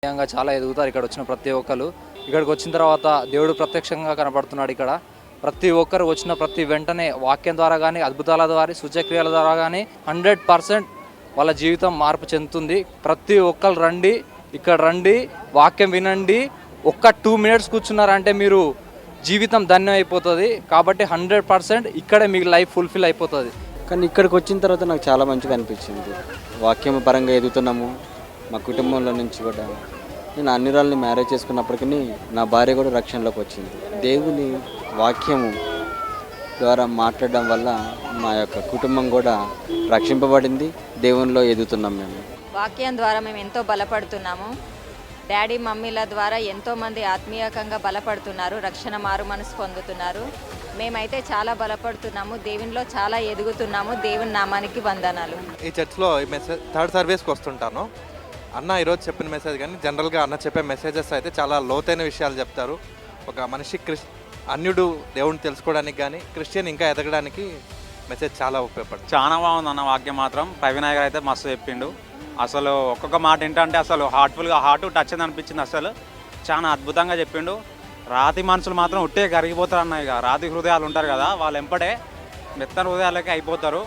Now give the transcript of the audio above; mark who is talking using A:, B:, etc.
A: నిజంగా చాలా ఎదుగుతారు ఇక్కడ వచ్చిన ప్రతి ఒక్కరు. ఇక్కడికి వచ్చిన తర్వాత దేవుడు ప్రత్యక్షంగా కనబడుతున్నాడు ఇక్కడ. ప్రతి ఒక్కరు వచ్చిన ప్రతి వెంటనే వాక్యం ద్వారా కానీ, అద్భుతాల ద్వారా, సూచక్రియల ద్వారా కానీ 100% వాళ్ళ జీవితం మార్పు చెందుతుంది. ప్రతి ఒక్కరు రండి, ఇక్కడ రండి, వాక్యం వినండి. ఒక్క 2 minutes కూర్చున్నారంటే మీరు జీవితం ధన్యం అయిపోతుంది. కాబట్టి 100% ఇక్కడే మీ లైఫ్ ఫుల్ఫిల్ అయిపోతుంది.
B: కానీ ఇక్కడికి వచ్చిన తర్వాత నాకు చాలా మంచిగా అనిపించింది. వాక్యం పరంగా ఎదుగుతున్నాము. మా కుటుంబంలో నుంచి కూడా నేను అన్ని రాళ్ళని మ్యారేజ్ చేసుకున్నప్పటికీ నా భార్య కూడా రక్షణలోకి వచ్చింది. దేవుని వాక్యము ద్వారా మాట్లాడడం వల్ల మా యొక్క కుటుంబం కూడా రక్షింపబడింది. దేవునిలో ఎదుగుతున్నాం మేము.
C: వాక్యం ద్వారా మేము ఎంతో బలపడుతున్నాము. డాడీ మమ్మీల ద్వారా ఎంతోమంది ఆత్మీయకంగా బలపడుతున్నారు, రక్షణ మారు మనసు పొందుతున్నారు. మేమైతే చాలా బలపడుతున్నాము, దేవునిలో చాలా ఎదుగుతున్నాము. దేవుని నామానికి వందనాలు.
D: ఈ చర్చ్లో ఈ మెసేజ్ థర్డ్ సర్వీస్కి వస్తుంటాను. అన్న ఈరోజు చెప్పిన మెసేజ్ కానీ జనరల్గా అన్న చెప్పే మెసేజెస్ అయితే చాలా లోతైన విషయాలు చెప్తారు. ఒక మనిషి అన్యుడు దేవుడిని తెలుసుకోవడానికి కానీ క్రిస్టియన్ ఇంకా ఎదగడానికి మెసేజ్ చాలా ఉపయోగపడుతుంది.
E: చాలా బాగుంది అన్న వాక్యం మాత్రం. ప్రవీణ్ గారు అయితే మస్తు చెప్పిండు. అసలు ఒక్కొక్క మాట ఏంటంటే అసలు హార్ట్ఫుల్గా హార్ట్ టచ్ అని అనిపించింది. అసలు చాలా అద్భుతంగా చెప్పిండు. రాతి మనుషులు మాత్రం ఉట్టే కరిగిపోతారు అన్న. ఇక రాతి హృదయాలు ఉంటారు కదా, వాళ్ళు ఎంపడే మెత్తని హృదయాలకి అయిపోతారు.